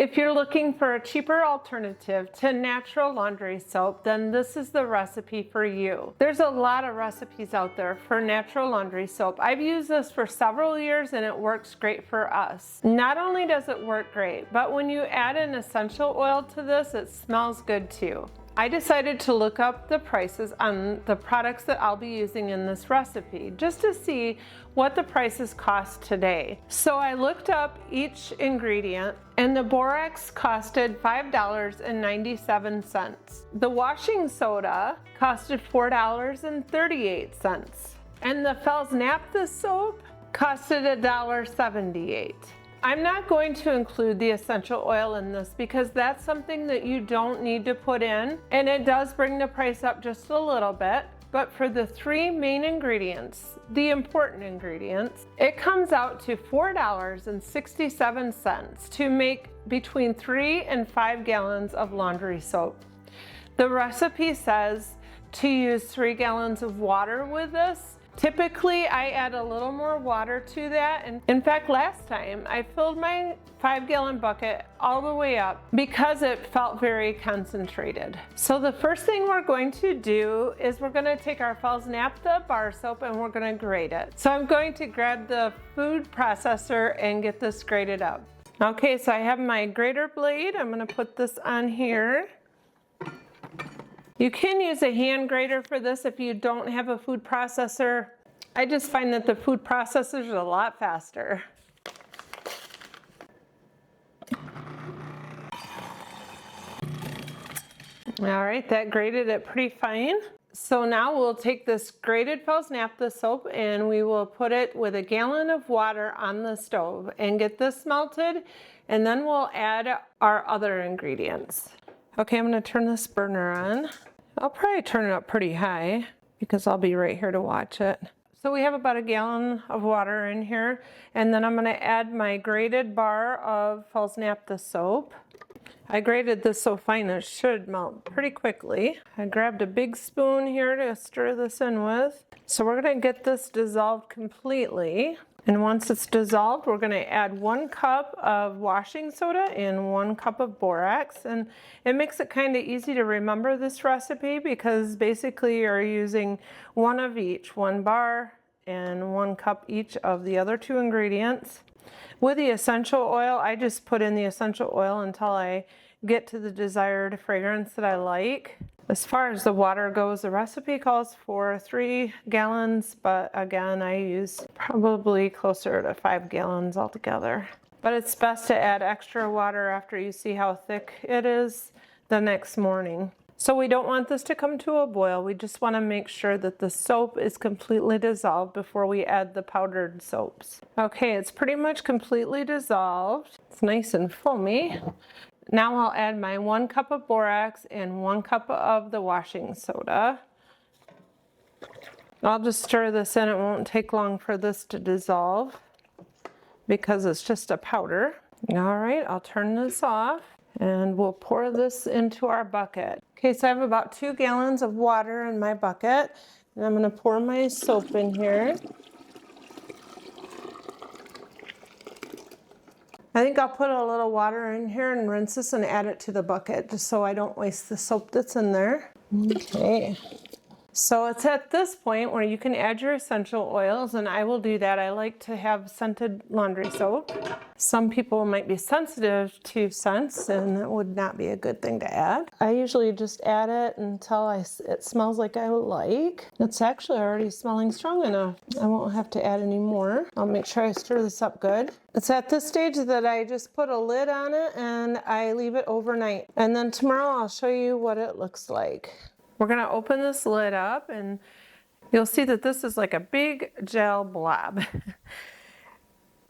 If you're looking for a cheaper alternative to natural laundry soap, then this is the recipe for you. There's a lot of recipes out there for natural laundry soap. I've used this for several years and it works great for us. Not only does it work great, but when you add an essential oil to this, it smells good too. I decided to look up the prices on the products that I'll be using in this recipe just to see what the prices cost today. So I looked up each ingredient and the borax costed $5.97. The washing soda costed $4.38. And the Fells Naphtha soap costed $1.78. I'm not going to include the essential oil in this because that's something that you don't need to put in, and it does bring the price up just a little bit. But for the three main ingredients, the important ingredients, it comes out to $4.67 to make between 3 and 5 gallons of laundry soap. The recipe says to use 3 gallons of water with this. Typically, I add a little more water to that. And in fact, last time I filled my 5-gallon bucket all the way up because it felt very concentrated. So the first thing we're going to do is we're going to take our Fells Naphtha bar soap and we're going to grate it. So I'm going to grab the food processor and get this grated up. Okay, so I have my grater blade. I'm going to put this on here. You can use a hand grater for this if you don't have a food processor. I just find that the food processors are a lot faster. All right, that grated it pretty fine. So now we'll take this grated Fells Naphtha soap and we will put it with a gallon of water on the stove and get this melted, and then we'll add our other ingredients. Okay, I'm going to turn this burner on. I'll probably turn it up pretty high because I'll be right here to watch it. So we have about a gallon of water in here, and then I'm going to add my grated bar of Fells Naphtha soap. I grated this so fine it should melt pretty quickly. I grabbed a big spoon here to stir this in with. So we're going to get this dissolved completely. And once it's dissolved, we're going to add 1 cup of washing soda and 1 cup of borax. And it makes it kind of easy to remember this recipe because basically you're using 1 of each, 1 bar and 1 cup each of the other 2 ingredients. With the essential oil, I just put in the essential oil until I get to the desired fragrance that I like. As far as the water goes, the recipe calls for 3 gallons, but again, I use probably closer to 5 gallons altogether. But it's best to add extra water after you see how thick it is the next morning. So we don't want this to come to a boil. We just want to make sure that the soap is completely dissolved before we add the powdered soaps. Okay, it's pretty much completely dissolved. It's nice and foamy. Now I'll add my 1 cup of borax and 1 cup of the washing soda. I'll just stir this in. It won't take long for this to dissolve because it's just a powder. All right, I'll turn this off and we'll pour this into our bucket. Okay, so I have about 2 gallons of water in my bucket, and I'm going to pour my soap in here. I think I'll put a little water in here and rinse this and add it to the bucket just so I don't waste the soap that's in there. Okay. So it's at this point where you can add your essential oils, and I will do that. I like to have scented laundry soap. Some people might be sensitive to scents, and that would not be a good thing to add. I usually just add it until it smells like I like. It's actually already smelling strong enough. I won't have to add any more. I'll make sure I stir this up good. It's at this stage that I just put a lid on it and I leave it overnight. And then tomorrow I'll show you what it looks like. We're going to open this lid up and you'll see that this is like a big gel blob.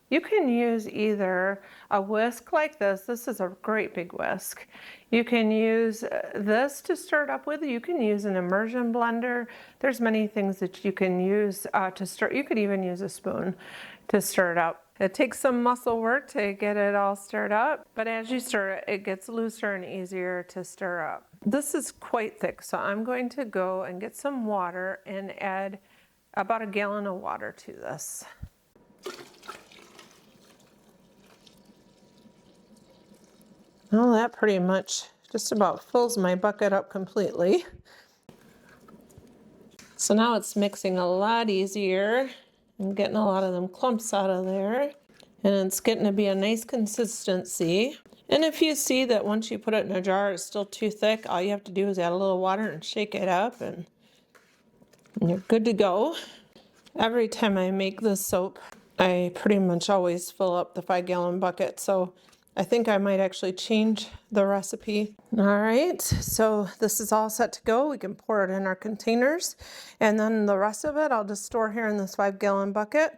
You can use either a whisk like this. This is a great big whisk. You can use this to stir it up with. You can use an immersion blender. There's many things that you can use to stir. You could even use a spoon to stir it up. It takes some muscle work to get it all stirred up, but as you stir it, it gets looser and easier to stir up. This is quite thick, so I'm going to go and get some water and add about a gallon of water to this. Well, that pretty much just about fills my bucket up completely. So now it's mixing a lot easier. I'm getting a lot of them clumps out of there. And it's getting to be a nice consistency. And if you see that once you put it in a jar, it's still too thick, all you have to do is add a little water and shake it up, and you're good to go. Every time I make this soap, I pretty much always fill up the 5-gallon bucket. So I think I might actually change the recipe. All right, so this is all set to go. We can pour it in our containers, and then the rest of it I'll just store here in this 5-gallon bucket.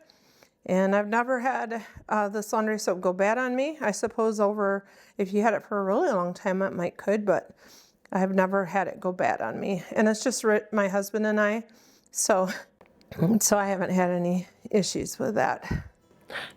And I've never had this laundry soap go bad on me. I suppose if you had it for a really long time, it could, but I've never had it go bad on me. And it's just my husband and I, so I haven't had any issues with that.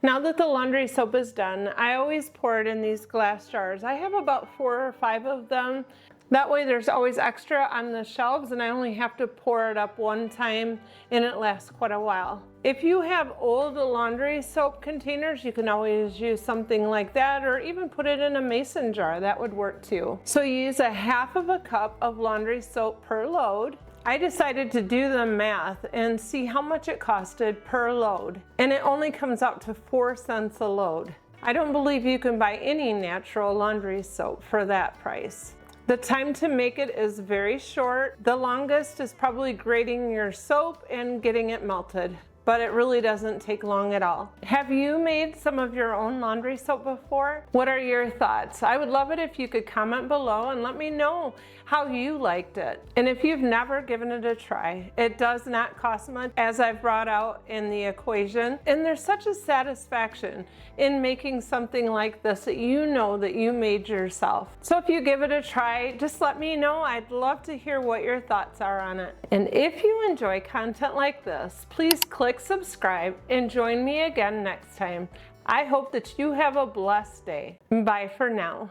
Now that the laundry soap is done, I always pour it in these glass jars. I have about 4 or 5 of them. That way there's always extra on the shelves, and I only have to pour it up one time and it lasts quite a while. If you have old laundry soap containers, you can always use something like that, or even put it in a mason jar. That would work too. So you use a 1/2 cup of laundry soap per load. I decided to do the math and see how much it costed per load, and it only comes out to 4 cents a load. I don't believe you can buy any natural laundry soap for that price. The time to make it is very short. The longest is probably grating your soap and getting it melted, but it really doesn't take long at all. Have you made some of your own laundry soap before? What are your thoughts? I would love it if you could comment below and let me know how you liked it. And if you've never given it a try, it does not cost much, as I've brought out in the equation. And there's such a satisfaction in making something like this that you know that you made yourself. So if you give it a try, just let me know. I'd love to hear what your thoughts are on it. And if you enjoy content like this, please click subscribe and join me again next time. I hope that you have a blessed day. Bye for now.